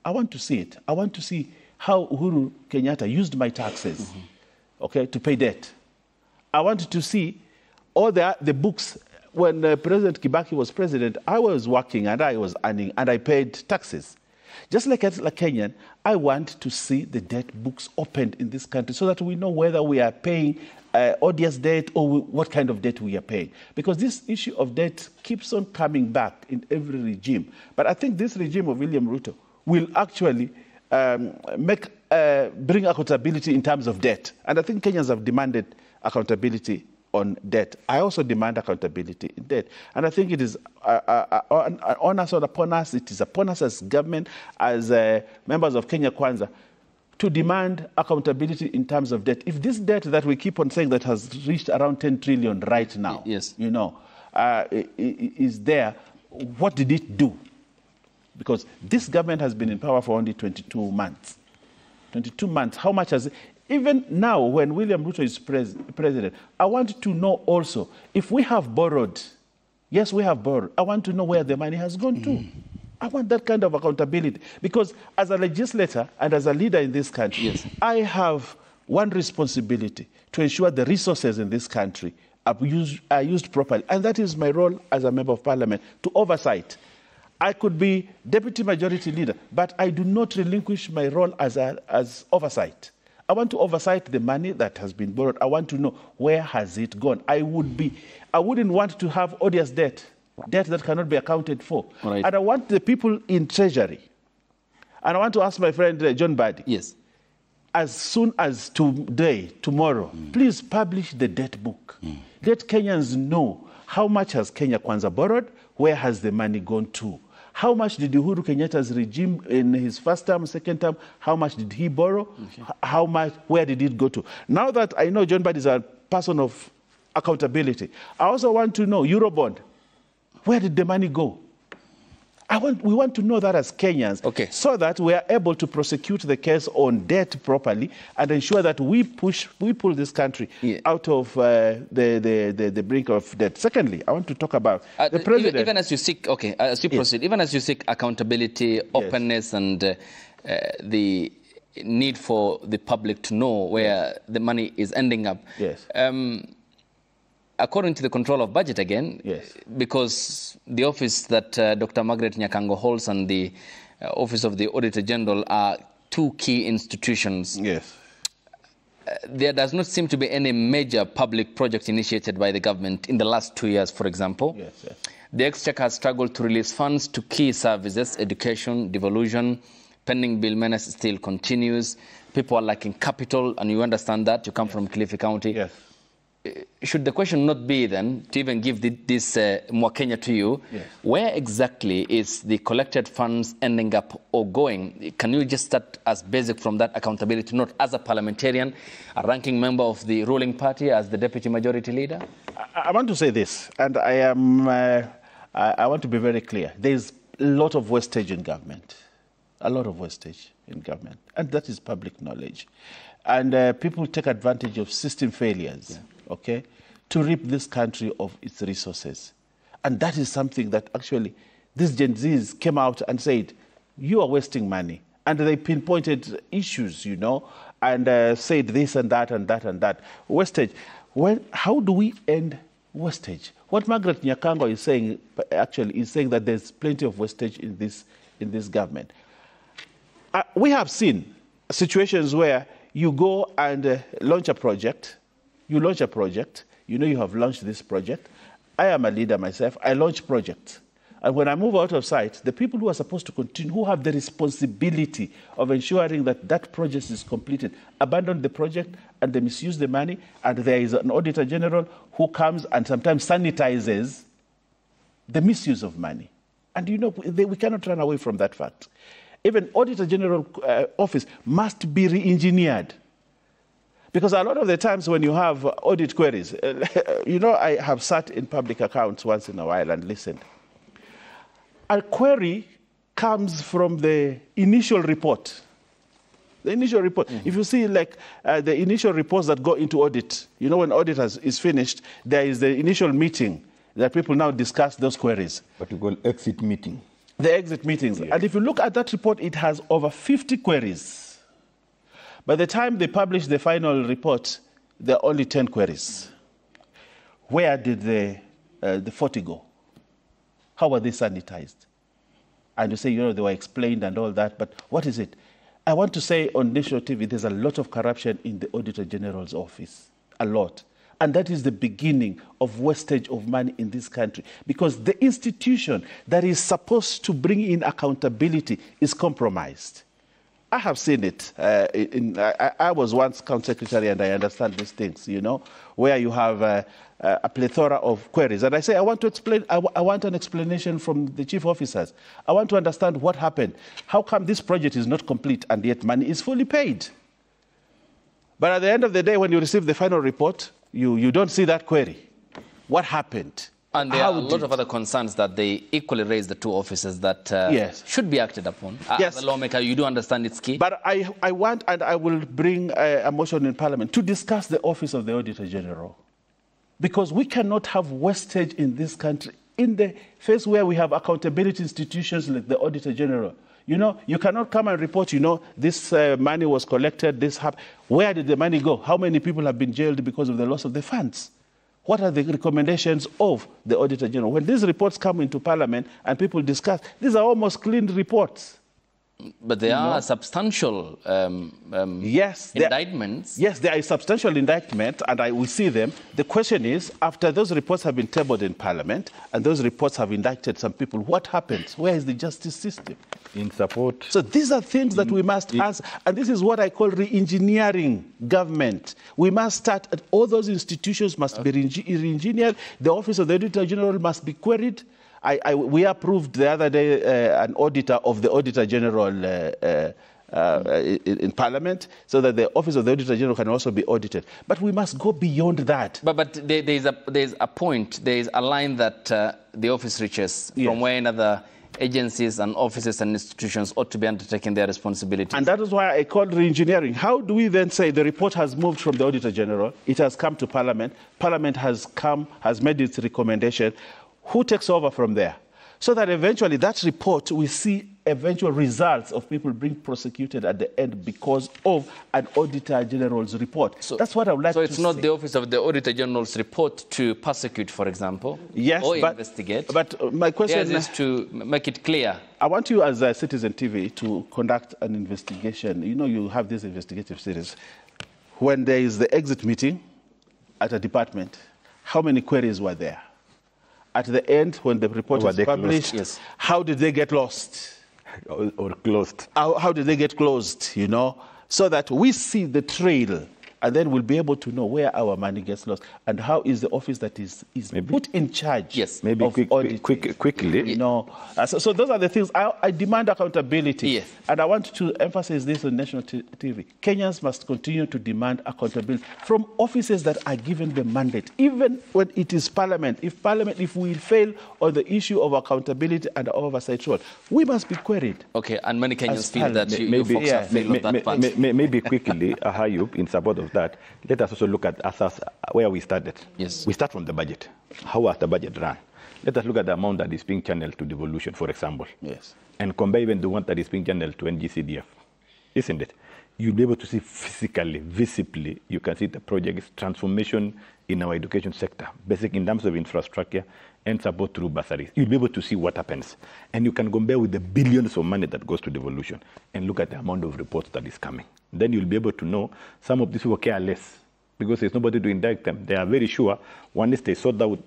I want to see it. I want to see how Uhuru Kenyatta used my taxes, okay, to pay debt. I want to see all the books. When President Kibaki was president, I was working and I was earning and I paid taxes. Just like as a Kenyan, I want to see the debt books opened in this country so that we know whether we are paying odious debt or what kind of debt we are paying. Because this issue of debt keeps on coming back in every regime. But I think this regime of William Ruto will actually bring accountability in terms of debt. And I think Kenyans have demanded accountability on debt. I also demand accountability in debt. And I think it is on us or upon us, it is upon us as government, as members of Kenya Kwanza, to demand accountability in terms of debt. If this debt that we keep on saying that has reached around 10 trillion right now, yes, you know, is there, what did it do? Because this government has been in power for only 22 months. 22 months, how much has it? Even now, when William Ruto is president, I want to know also, if we have borrowed, yes, we have borrowed, I want to know where the money has gone to. I want that kind of accountability. Because as a legislator and as a leader in this country, yes, I have one responsibility to ensure the resources in this country are used properly. And that is my role as a member of parliament, to oversight. I could be deputy majority leader, but I do not relinquish my role as oversight. I want to oversight the money that has been borrowed. I want to know where has it gone. I wouldn't want to have odious debt that cannot be accounted for. Right. And I want the people in Treasury. And I want to ask my friend John Badi. Yes. As soon as today, tomorrow, please publish the debt book. Let Kenyans know how much has Kenya Kwanza borrowed, where has the money gone to. How much did Uhuru Kenyatta's regime in his first term, second term, how much did he borrow? Okay. How much, where did it go to? Now that I know John Badi is a person of accountability, I also want to know Eurobond. Where did the money go? We want to know that as Kenyans, okay, so that we are able to prosecute the case on debt properly and ensure that we pull this country out of the brink of debt. Secondly, I want to talk about the president. Even as you seek, okay, as you proceed, even as you seek accountability, openness, and the need for the public to know where the money is ending up. Yes. According to the control of budget again, yes, because the office that Dr. Margaret Nyakango holds and the office of the Auditor General are two key institutions. Yes. There does not seem to be any major public project initiated by the government in the last 2 years, for example. Yes, yes. The Exchequer has struggled to release funds to key services, education, devolution. Pending bill menace still continues. People are lacking capital, and you understand that. You come from Kilifi County. Yes. Should the question not be then to even give this Mwakenya to you, yes, where exactly is the collected funds ending up or going? Can you just start as basic from that accountability, not as a parliamentarian, a ranking member of the ruling party, as the deputy majority leader? I want to say this, and I want to be very clear. There's a lot of wastage in government, a lot of wastage in government, and that is public knowledge. And people take advantage of system failures. Yeah. Okay, to reap this country of its resources. And that is something that actually these Gen Zs came out and said, you are wasting money. And they pinpointed issues, you know, and said this and that and that and that. Wastage. Well, how do we end wastage? What Margaret Nyakango is saying, actually, is saying that there's plenty of wastage in this government. We have seen situations where you go and launch a project. You launch a project. You know you have launched this project. I am a leader myself. I launch projects. And when I move out of sight, the people who are supposed to continue, who have the responsibility of ensuring that that project is completed, abandon the project and they misuse the money. And there is an Auditor General who comes and sometimes sanitizes the misuse of money. And you know, we cannot run away from that fact. Even Auditor General office must be re-engineered. Because a lot of the times when you have audit queries, you know, I have sat in public accounts once in a while and listened. A query comes from the initial report. The initial report. Mm-hmm. If you see like the initial reports that go into audit, you know, when audit is finished, there is the initial meeting that people now discuss those queries. What we call exit meeting. The exit meetings. Yes. And if you look at that report, it has over 50 queries. By the time they publish the final report, there are only 10 queries. Where did the 40 go? How were they sanitized? And you say, you know, they were explained and all that, but what is it? I want to say on national TV, there's a lot of corruption in the Auditor General's office, a lot. And that is the beginning of wastage of money in this country, because the institution that is supposed to bring in accountability is compromised. I have seen it. I was once County Secretary and I understand these things, you know, where you have a plethora of queries. And I say, I want to explain, I want an explanation from the chief officers. I want to understand what happened. How come this project is not complete and yet money is fully paid? But at the end of the day, when you receive the final report, you don't see that query. What happened? And there are a lot of other concerns that they equally raise, the two officers, that yes. should be acted upon. Yes. As a lawmaker, you do understand it's key. But I want, and I will bring a motion in Parliament to discuss the office of the Auditor General. Because we cannot have wastage in this country in the phase where we have accountability institutions like the Auditor General. You know, you cannot come and report, you know, this money was collected, this happened. Where did the money go? How many people have been jailed because of the loss of the funds? What are the recommendations of the Auditor General? When these reports come into Parliament and people discuss, these are almost clean reports. But there are substantial indictments. Yes, there is substantial indictment, and we see them. The question is, after those reports have been tabled in Parliament and those reports have indicted some people, what happens? Where is the justice system? In support. So these are things that we must ask, and this is what I call re-engineering government. We must start at all those institutions must be re-engineered. The Office of the Auditor General must be queried. We approved the other day an auditor of the Auditor General in Parliament, so that the Office of the Auditor General can also be audited. But we must go beyond that. But there's a point, there is a line that the office reaches from where another agencies and offices and institutions ought to be undertaking their responsibilities. And that is why I called re-engineering. How do we then say the report has moved from the Auditor General, it has come to Parliament, Parliament has made its recommendation, who takes over from there? So that eventually that report, we see eventual results of people being prosecuted at the end because of an Auditor General's report. So that's what I would like to say. So it's not the Office of the Auditor General's report to prosecute, for example, or investigate. But my question is to make it clear. I want you as a Citizen TV to conduct an investigation. You know, you have this investigative series. When there is the exit meeting at a department, how many queries were there? At the end, when the report was published, how did they get lost? Or closed. How did they get closed, you know? So that we see the trail, and then we'll be able to know where our money gets lost and how is the office that is put in charge of auditing. Quickly. You know, so those are the things. I demand accountability. Yes. And I want to emphasize this on national TV. Kenyans must continue to demand accountability from offices that are given the mandate, even when it is Parliament. If we fail on the issue of accountability and oversight role, we must be queried. Okay, and many Kenyans feel that you folks have failed on that part. Maybe quickly, Ahayub, in support of that, let us also look at where we started. Yes. We start from the budget. How was the budget run? Let us look at the amount that is being channeled to devolution, for example. Yes. And compare even the one that is being channeled to NGCDF. Isn't it? You'll be able to see physically, visibly, you can see the project's transformation in our education sector, basic in terms of infrastructure and support through bursaries. You'll be able to see what happens. And you can compare with the billions of money that goes to devolution and look at the amount of reports that is coming. Then you'll be able to know some of these people care less because there's nobody to indict them. They are very sure once they sort out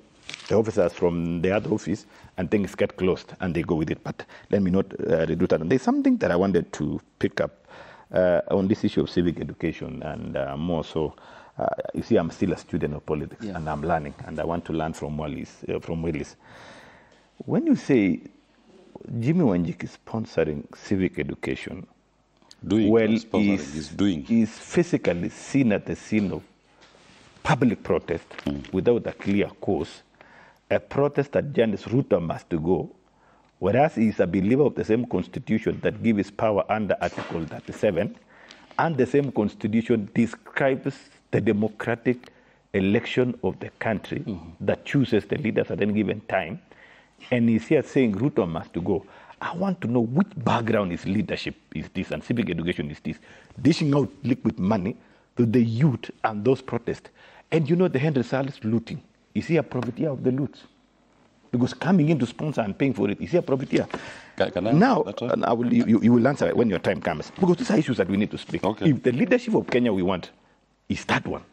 the officers from the other office and things get closed and they go with it. But let me not redo that. And there's something that I wanted to pick up on this issue of civic education and more so. You see, I'm still a student of politics and I'm learning, and I want to learn from Willis. When you say Jimmy Wanjigi is sponsoring civic education, he's physically seen at the scene of public protest without a clear cause, a protest that Janice Ruto must go, whereas he is a believer of the same constitution that gives power under Article 37, and the same constitution describes the democratic election of the country that chooses the leaders at any given time, and he's here saying Ruto must go. I want to know which background is leadership is this and civic education is this, dishing out liquid money to the youth and those protests. And you know the Henry Salis looting. Is he a profiteer of the loot? Because coming in to sponsor and paying for it, is he a profiteer? Now, you will answer when your time comes. Because these are issues that we need to speak. Okay. If the leadership of Kenya we want is that one,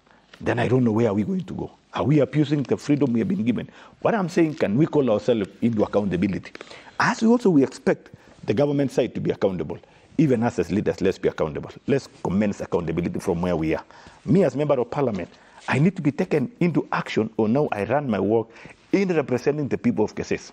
then I don't know where are we going to go. Are we abusing the freedom we have been given? What I'm saying, can we call ourselves into accountability? As we expect the government side to be accountable, even us as leaders, let's be accountable. Let's commence accountability from where we are. Me as member of parliament, I need to be taken into action, or now I run my work in representing the people of Kesese.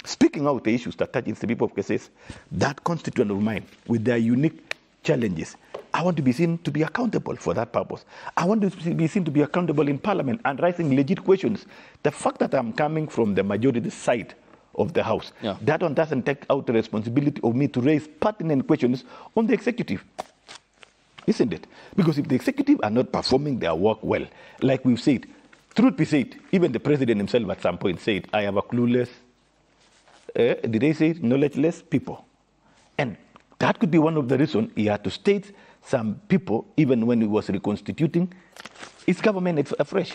Speaking out the issues that touch the people of Kesese, that constituent of mine, with their unique challenges, I want to be seen to be accountable for that purpose. I want to be seen to be accountable in parliament and raising legit questions. The fact that I'm coming from the majority side of the House, that one doesn't take out the responsibility of me to raise pertinent questions on the executive. Isn't it? Because if the executive are not performing their work well, like we've said, truth be said, even the president himself at some point said, I have a clueless, did they say knowledgeless people? And that could be one of the reasons he had to state some people, even when he was reconstituting his government afresh.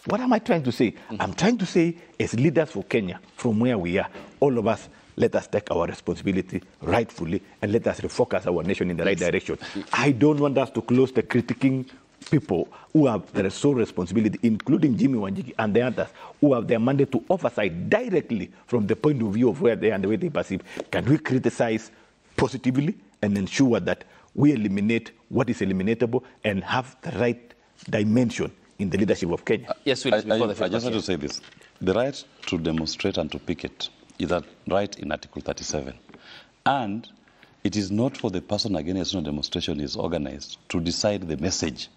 What am I trying to say? I'm trying to say, as leaders for Kenya, from where we are, all of us, let us take our responsibility rightfully and let us refocus our nation in the right direction. I don't want us to close the critiquing people who have their sole responsibility, including Jimmy Wanjigi and the others, who have their mandate to oversight directly from the point of view of where they are and the way they perceive. Can we criticize positively and ensure that we eliminate what is eliminatable and have the right dimension in the leadership of Kenya? Yes, I just want to say this. The right to demonstrate and to picket is a right in Article 37. And it is not for the person against whom demonstration is organized to decide the message.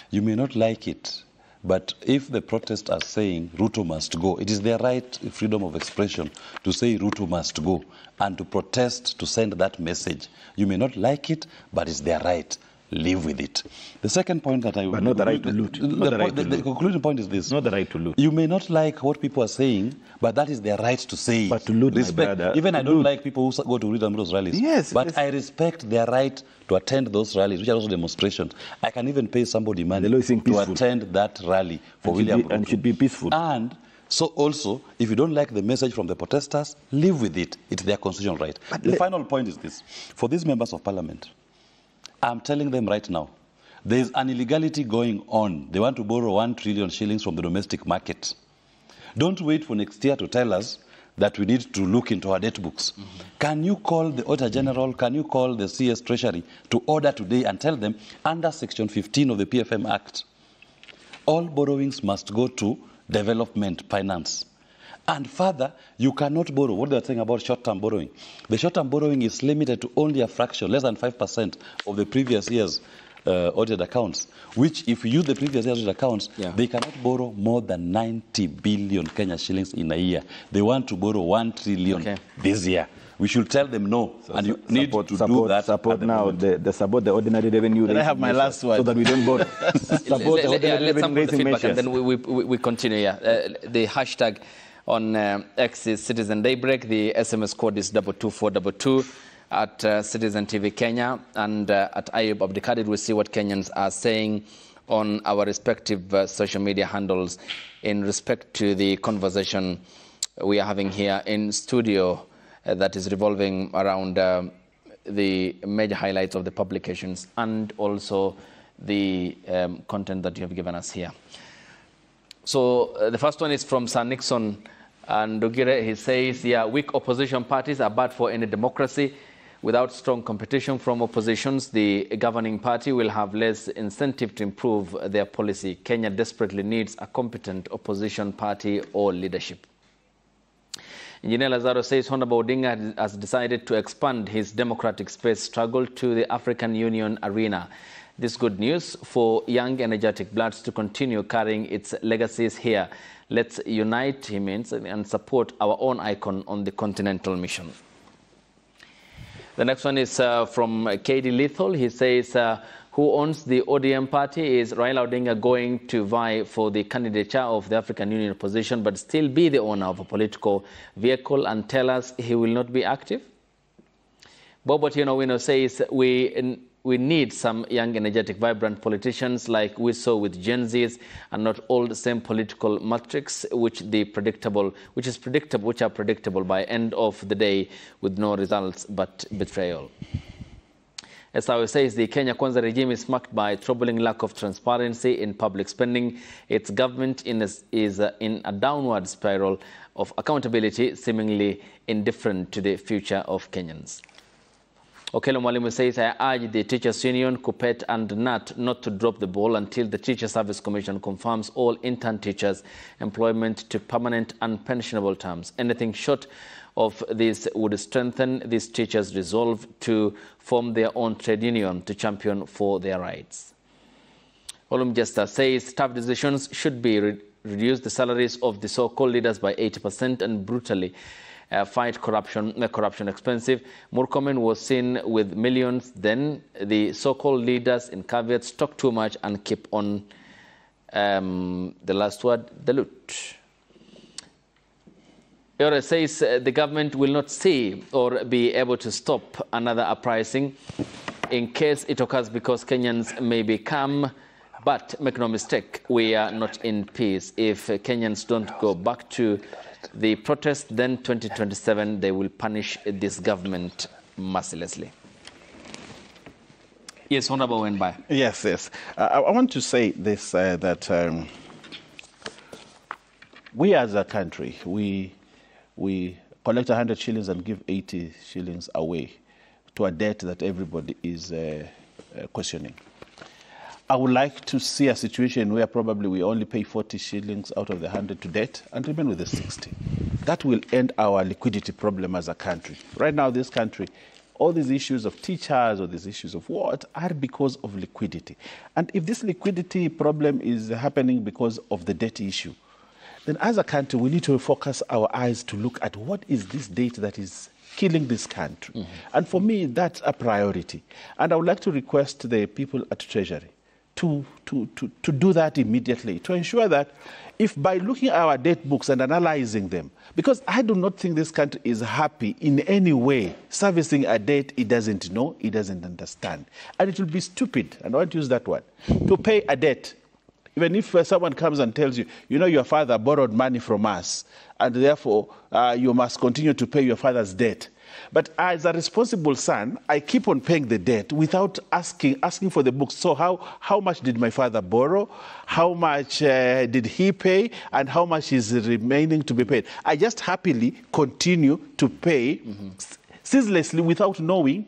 You may not like it, but if the protests are saying Ruto must go, it is their right, freedom of expression, to say Ruto must go and to protest, to send that message. You may not like it, but it's their right. Live with it. The second point that I... But not the right to loot. The concluding point is this. Not the right to loot. You may not like what people are saying, but that is their right to say. But to loot, respect. Even I don't like people who go to William Ruto's rallies. Yes. But I respect their right to attend those rallies, which are also demonstrations. I can even pay somebody money to attend that rally for William Ruto. And should be peaceful. And so also, if you don't like the message from the protesters, live with it. It's their constitutional right. But the final point is this. For these members of parliament, I'm telling them right now, there's an illegality going on. They want to borrow 1 trillion shillings from the domestic market. Don't wait for next year to tell us that we need to look into our debt books. Can you call the Auditor General, can you call the CS Treasury to order today and tell them, under Section 15 of the PFM Act, all borrowings must go to development finance. And further, you cannot borrow. What they're saying about short-term borrowing. The short-term borrowing is limited to only a fraction, less than 5% of the previous year's audited accounts, which if you use the previous year's audited accounts, they cannot borrow more than 90 billion Kenya shillings in a year. They want to borrow 1 trillion this year. We should tell them no, and you need to do that. Support now support the ordinary revenue. I have my last one, so that we don't borrow. Support the ordinary revenue raising measures. And then we continue. The hashtag On X is Citizen Daybreak. The SMS code is 22422. At Citizen TV Kenya and at Ayub Abdikadir, we see what Kenyans are saying on our respective social media handles in respect to the conversation we are having here in studio that is revolving around the major highlights of the publications and also the content that you have given us here. So the first one is from Sir Nixon and Dugire. He says, yeah, weak opposition parties are bad for any democracy. Without strong competition from oppositions, the governing party will have less incentive to improve their policy. Kenya desperately needs a competent opposition party or leadership. Engineer Lazaro says Honorable Odinga has decided to expand his democratic space struggle to the African Union arena. This is good news for young, energetic bloods to continue carrying its legacies here. Let's unite, he means, and support our own icon on the continental mission. The next one is from KD Lethal. He says, who owns the ODM party? Is Raila Odinga going to vie for the candidature of the African Union position but still be the owner of a political vehicle and tell us he will not be active? Bob Otieno says, we need some young, energetic, vibrant politicians like we saw with Gen Zs and not all the same political matrix which are predictable by end of the day with no results but betrayal. As I says, the Kenya Kwanza regime is marked by troubling lack of transparency in public spending. Its government is in a downward spiral of accountability, seemingly indifferent to the future of Kenyans. Okelo Mwalimu says, I urge the Teachers Union, KUPPET and NAT not to drop the ball until the Teacher Service Commission confirms all intern teachers' employment to permanent and pensionable terms. Anything short of this would strengthen these teachers' resolve to form their own trade union to champion for their rights. Olum Jester says, tough decisions should be reduce the salaries of the so-called leaders by 80% and brutally fight corruption, make corruption expensive. Murkomen was seen with millions. Then the so-called leaders in caveats talk too much and keep on, the last word, the loot. Yore says the government will not see or be able to stop another uprising in case it occurs because Kenyans may become, but make no mistake, we are not in peace. If Kenyans don't go back to the protest, then 2027 they will punish this government mercilessly. Yes, Honorable Wenbai. Yes. I want to say this, that we as a country, we collect 100 shillings and give 80 shillings away to a debt that everybody is questioning. I would like to see a situation where probably we only pay 40 shillings out of the 100 to debt and remain with the 60. That will end our liquidity problem as a country. Right now, this country, all these issues of teachers or these issues of what are because of liquidity. And if this liquidity problem is happening because of the debt issue, then as a country, we need to focus our eyes to look at what is this debt that is killing this country. Mm-hmm. And for me, that's a priority. And I would like to request the people at Treasury to do that immediately, to ensure that if by looking at our debt books and analyzing them, because I do not think this country is happy in any way servicing a debt it doesn't know, it doesn't understand. And it will be stupid, and I want to use that word, to pay a debt. Even if someone comes and tells you, you know, your father borrowed money from us, and therefore you must continue to pay your father's debt. But as a responsible son, I keep on paying the debt without asking for the books. So how much did my father borrow? How much did he pay? And how much is remaining to be paid? I just happily continue to pay ceaselessly without knowing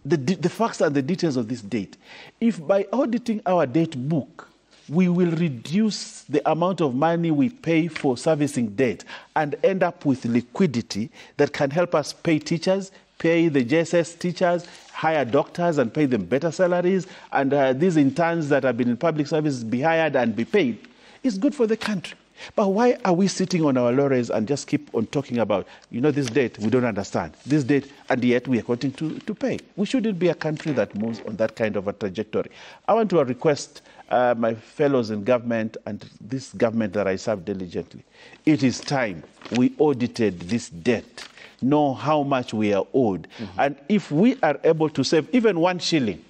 the facts and the details of this debt. If by auditing our debt book, we will reduce the amount of money we pay for servicing debt and end up with liquidity that can help us pay teachers, pay the JSS teachers, hire doctors and pay them better salaries, and these interns that have been in public services be hired and be paid. It's good for the country. But why are we sitting on our laurels and just keep on talking about, this date, we don't understand, this date, and yet we are continuing to pay? We shouldn't be a country that moves on that kind of a trajectory. I want to request my fellows in government and this government that I serve diligently. It is time we audited this debt, know how much we are owed. And if we are able to save even 1 shilling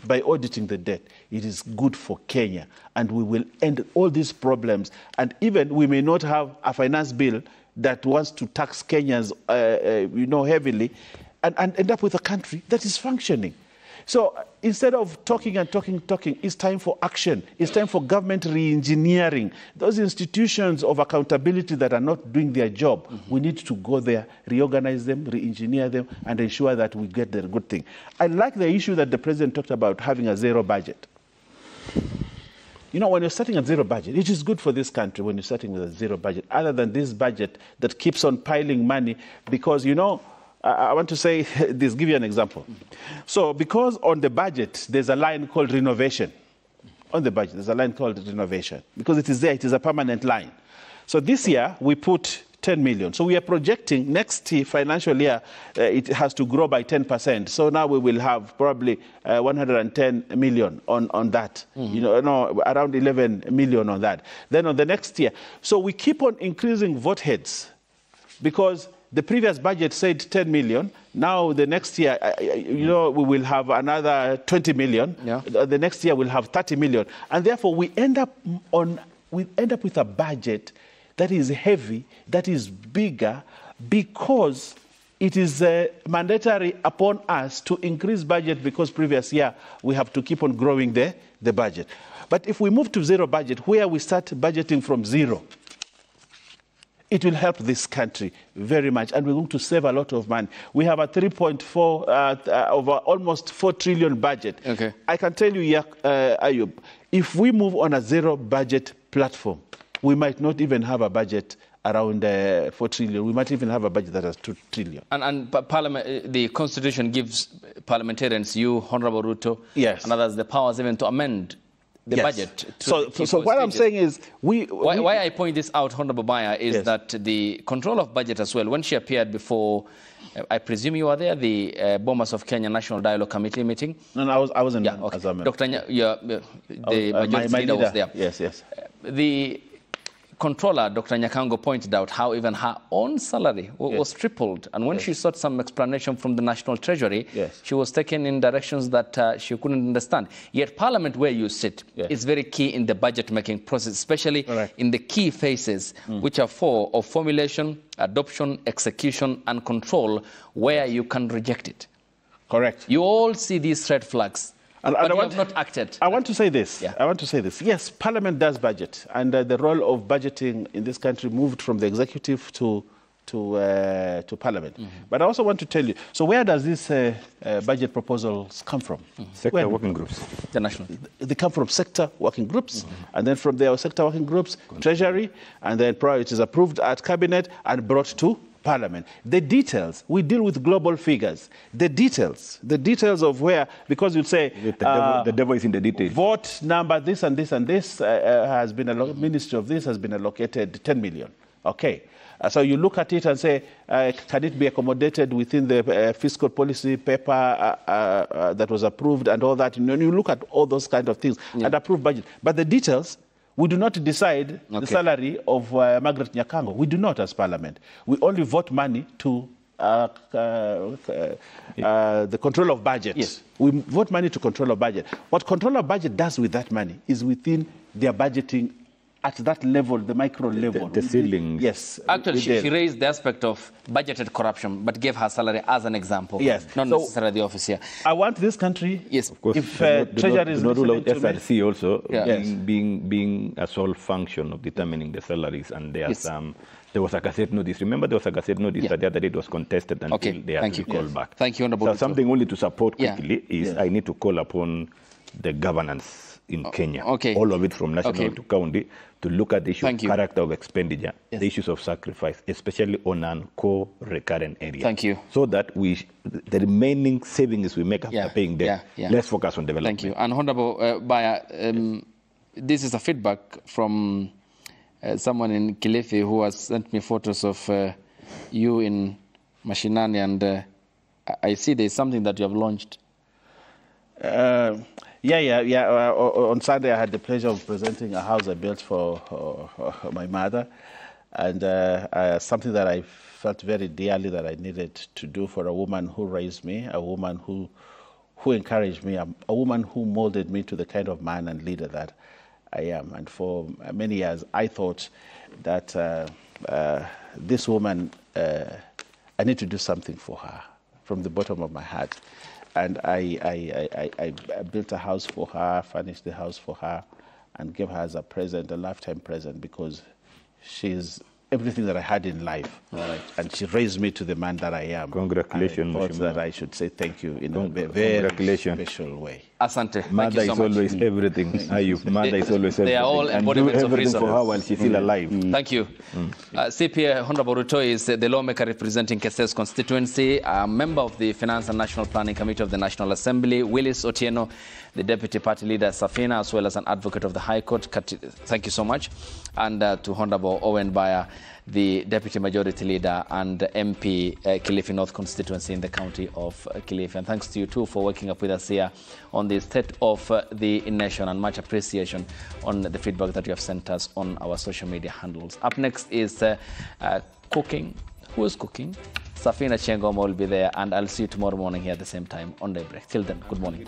by auditing the debt, it is good for Kenya, and we will end all these problems. And even we may not have a finance bill that wants to tax Kenyans, heavily, and end up with a country that is functioning. So instead of talking and talking, it's time for action. It's time for government re-engineering. Those institutions of accountability that are not doing their job, we need to go there, reorganize them, re-engineer them, and ensure that we get the good thing. I like the issue that the president talked about, having a zero budget. When you're starting a zero budget, it is good for this country when you're starting with a zero budget, other than this budget that keeps on piling money, because, I want to say this, give you an example. So because on the budget, there's a line called renovation. On the budget, there's a line called renovation. Because it is there, it is a permanent line. So this year, we put 10 million. So we are projecting next financial year, it has to grow by 10%. So now we will have probably 110 million on that. Around 11 million on that. Then on the next year. So we keep on increasing vote heads, because the previous budget said 10 million. Now the next year, we will have another 20 million. Yeah. The next year we'll have 30 million. And therefore we end up with a budget that is heavy, that is bigger, because it is mandatory upon us to increase budget, because previous year we have to keep on growing the budget. But if we move to zero budget, where we start budgeting from zero, it will help this country very much, and we're going to save a lot of money. We have a 3.4 over almost 4 trillion budget. Okay. I can tell you, Ayub, if we move on a zero budget platform, we might not even have a budget around 4 trillion. We might even have a budget that has 2 trillion. And Parliament, the Constitution gives parliamentarians, you, Honorable Ruto, yes, and others, the powers even to amend the budget. So what I'm saying is, why I point this out, Honorable Baya, is that the control of budget as well, when she appeared before, I presume you were there, the Bomas of Kenya National Dialogue Committee meeting? No, I wasn't. Yeah, okay. Dr. The majority leader was there. Yes. The controller, Dr. Nyakango, pointed out how even her own salary was tripled. And when she sought some explanation from the National Treasury, she was taken in directions that she couldn't understand. Yet Parliament, where you sit, is very key in the budget-making process, especially in the key phases, which are 4 of formulation, adoption, execution, and control, where you can reject it. Correct. You all see these red flags. But you have not acted. I want to say this. Yes, Parliament does budget, and the role of budgeting in this country moved from the executive to Parliament. But I also want to tell you, so where does these budget proposals come from? Sector working groups. They come from sector working groups, and then from their sector working groups, Treasury, and then probably it is approved at Cabinet and brought to Parliament. The details, we deal with global figures. The details of where, because you'd say the devil is in the details. Vote number this and this and this has been Ministry of this has been allocated 10 million. Okay. So you look at it and say, can it be accommodated within the fiscal policy paper that was approved and all that? You look at all those kind of things and approve budget. But the details, we do not decide the salary of Margaret Nyakango. We do not as Parliament. We only vote money to the control of budget. Yes. We vote money to control of budget. What control of budget does with that money is within their budgeting at that level, the micro level. The ceiling. Yes. Actually, she raised the aspect of budgeted corruption, but gave her salary as an example. Yes. Not necessarily the office here. I want this country, of course, if Treasury is not rule out listening to SRC also being a sole function of determining the salaries, and there's there was a Gazette notice. Remember, there was a Gazette notice that the other day it was contested until they had to call back. Thank you, Honorable. So something only to support quickly is I need to call upon the governance in Kenya, all of it from national to county, to look at the issue of character of expenditure, the issues of sacrifice, especially on an core recurrent area. Thank you. So that the remaining savings we make after paying debt, let's focus on development. Thank you. And Honorable Baya, this is a feedback from someone in Kilifi who has sent me photos of you in Mashinani, and I see there's something that you have launched. On Sunday, I had the pleasure of presenting a house I built for my mother, and something that I felt very dearly that I needed to do for a woman who raised me, a woman who encouraged me, a woman who molded me to the kind of man and leader that I am. And for many years, I thought that this woman, I need to do something for her from the bottom of my heart. And I built a house for her, furnished the house for her, and gave her as a present, a lifetime present, because she's everything that I had in life. Right. And she raised me to the man that I am. Congratulations. I thought that I should say thank you in a very special way. Asante. Mother is always everything. Mother is always everything. They are all embodiments of reason for her while she's still alive. Thank you. CPA Honorable Ruto is the lawmaker representing Keses constituency, a member of the Finance and National Planning Committee of the National Assembly. Willis Otieno, the deputy party leader, Safina, as well as an advocate of the High Court. Thank you so much. And to Honorable Owen Baya, the deputy majority leader and MP Kilifi North constituency in the county of Kilifi. And thanks to you too for working up with us here on the state of the nation, and much appreciation on the feedback that you have sent us on our social media handles. Up next is cooking. Who is cooking? Safina Chengoma will be there, and I'll see you tomorrow morning here at the same time on Daybreak. Till then, good morning.